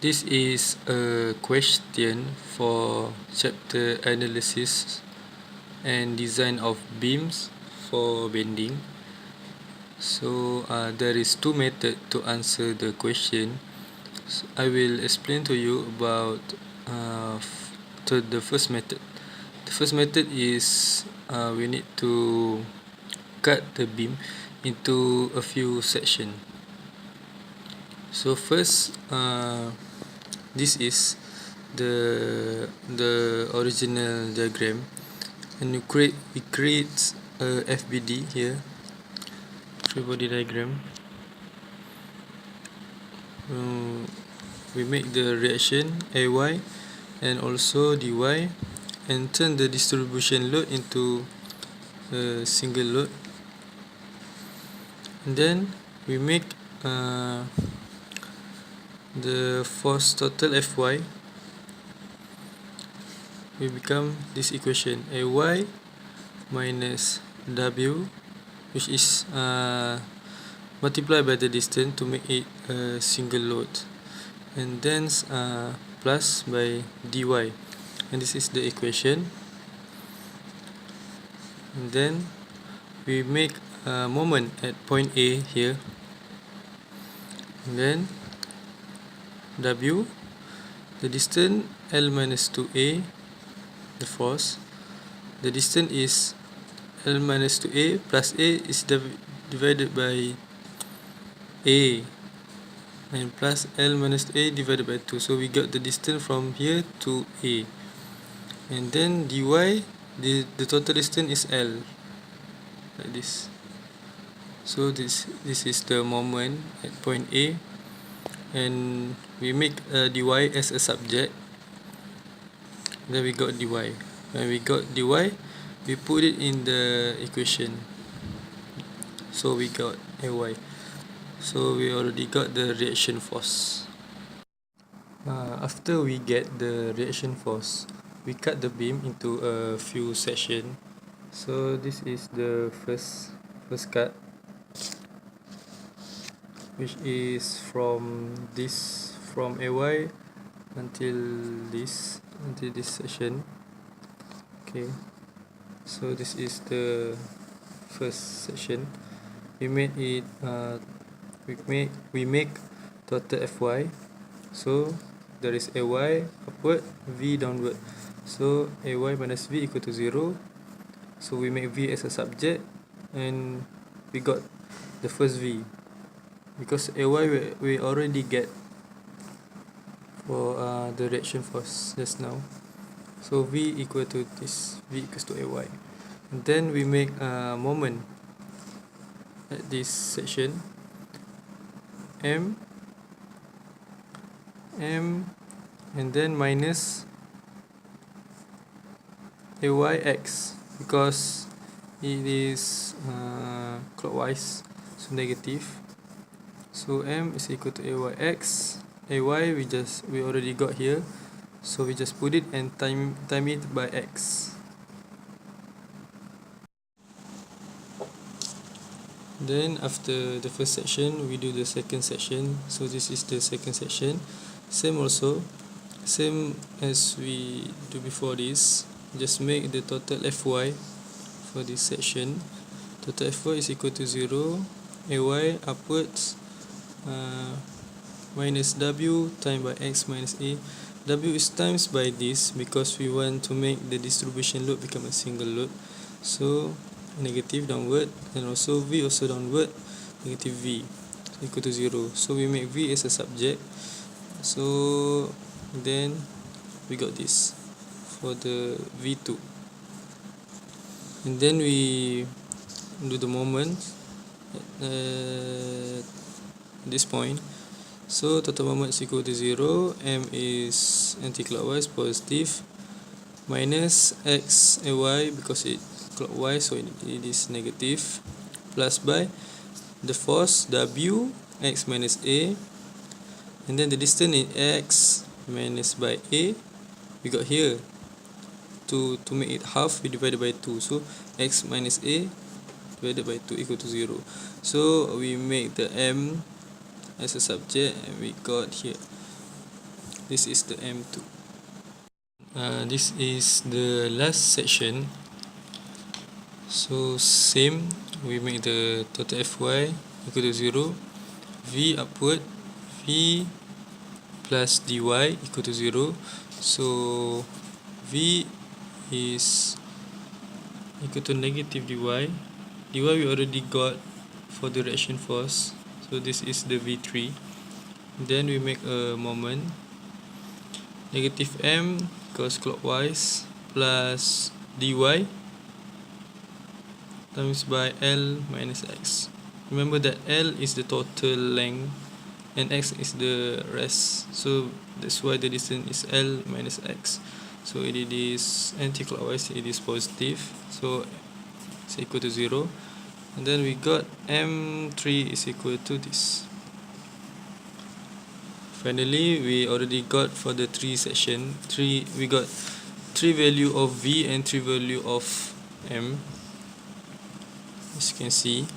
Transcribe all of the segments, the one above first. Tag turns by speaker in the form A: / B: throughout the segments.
A: This is a question for chapter analysis and design of beams for bending. So there is two methods to answer the question. So I will explain to you about the first method. The first method is we need to cut the beam into a few sections. So first, this is the original diagram, and we create a FBD here, free body diagram. We make the reaction AY and also DY, and turn the distribution load into a single load, and then we make the force total Fy. We become this equation AY minus W, which is multiplied by the distance to make it a single load, and then plus by dy, and this is the equation. And then we make a moment at point A here, and then W, the distance L minus 2A, the force, the distance is L minus 2A plus A is divided by A, and plus L minus A divided by 2, so we got the distance from here to A. And then dy, the total distance is L, like this. So this is the moment at point A, and we make dy as a subject. Then we got dy. When we got dy, we put it in the equation, so we got ay. So we already got the reaction force. After we get the reaction force, we cut the beam into a few sections. So this is the first cut, which is from AY until this section. Okay, so this is the first section. We made it we make total Fy, so there is Ay upward, V downward, so Ay minus V equal to 0. So we make V as a subject, and we got the first V, because Ay we already get for the reaction force just now. So V equal to this, V equals to Ay. And then we make a moment at this section, M, and then minus Ayx, because it is clockwise, so negative. So M is equal to Ayx. Ay we already got here, so we just put it and time it by x. Then after the first section, we do the second section. So this is the second section. Same as we do before this. Just make the total Fy for this section. Total Fy is equal to 0. Ay upwards minus W times by x minus A. W is times by this because we want to make the distribution load become a single load. So negative downward, and also V also downward, negative V equal to 0. So we make V as a subject. So then we got this for the V2. And then we do the moment at this point. So total moment is equal to 0. M is anti-clockwise, positive, minus x and y because it clockwise, so it is negative, plus by the force W, x minus A, and then the distance is x minus by A. We got here to make it half, we divided by 2, so x minus A divided by 2 equal to 0. So we make the M as a subject, and we got here this is the M2. This is the last section. So same, we make the total Fy equal to 0, V upward, V plus dy equal to 0. So V is equal to negative dy. Dy we already got for the reaction force, so this is the V3. Then we make a moment, negative m goes clockwise plus dy times by L minus x. Remember that L is the total length and x is the rest, so that's why the distance is L minus x. So it is anti-clockwise, it is positive, so it's equal to 0. And then we got M3 is equal to this. Finally, we already got for the 3 section, we got 3 value of V and 3 value of M, as you can see.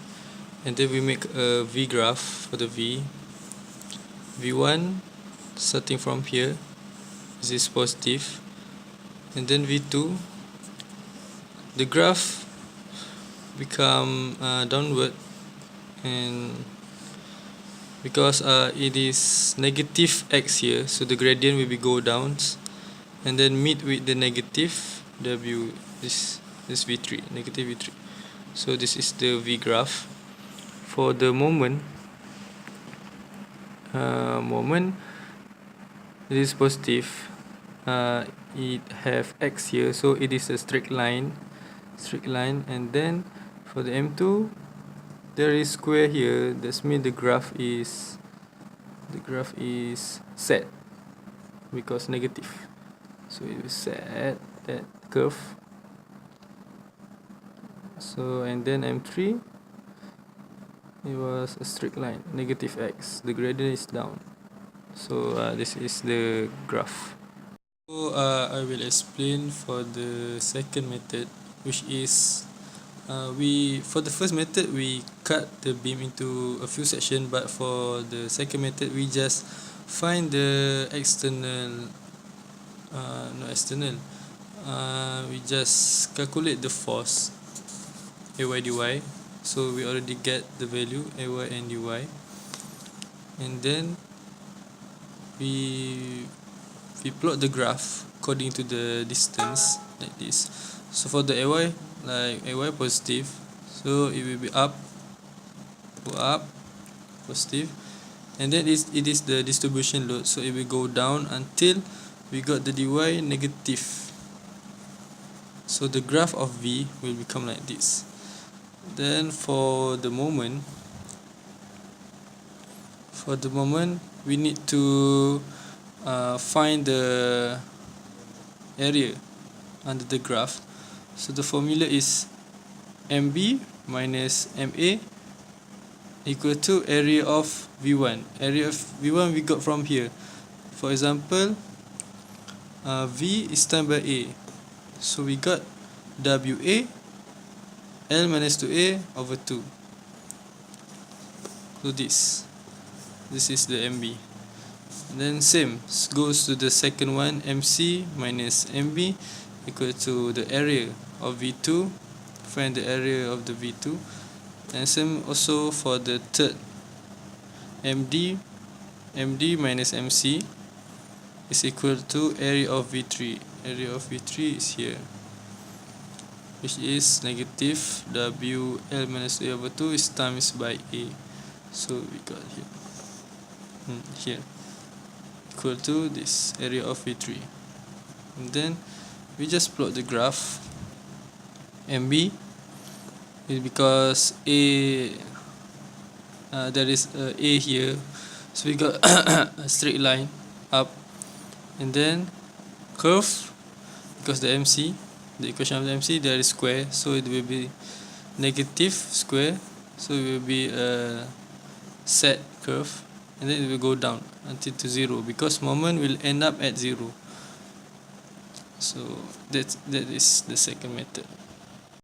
A: And then we make a V graph for the V. V1 starting from here, this is positive, and then V2, the graph become downward, and because it is negative x here, so the gradient will be go down, and then meet with the negative W, this V3, negative V3. So this is the V graph. For the moment it is positive, it have x here, so it is a straight line, and then for the M2 there is square here, that means the graph is set because negative, so it will set that curve. So and then M3, it was a straight line, negative x, the gradient is down. So this is the graph. So I will explain for the second method, which is for the first method we cut the beam into a few sections, but for the second method we just find the external, we just calculate the force Ay dy. So we already get the value Ay and dy, and then we plot the graph according to the distance like this. So for the Ay, like Ay positive, so it will be up, go up, positive, and then it is the distribution load, so it will go down until we got the dy negative. So the graph of V will become like this. Then for the moment we need to find the area under the graph. So the formula is MB minus MA equal to area of V1. Area of V1 we got from here. For example, V is times by A, so we got WA L minus 2A over 2. So this is the MB. And then same goes to the second one, MC minus MB equal to the area of V2. Find the area of the V2. And same also for the third, MD minus MC is equal to area of V3. Area of V3 is here, which is negative WL minus A over 2 is times by A. So we got here equal to this area of V3, and then we just plot the graph. MB is because A, there is a A here, so we got a straight line up, and then curve, because the MC, the equation of the MC, there is square, so it will be negative square, so it will be a set curve, and then it will go down until to 0, because moment will end up at 0. So that is the second method.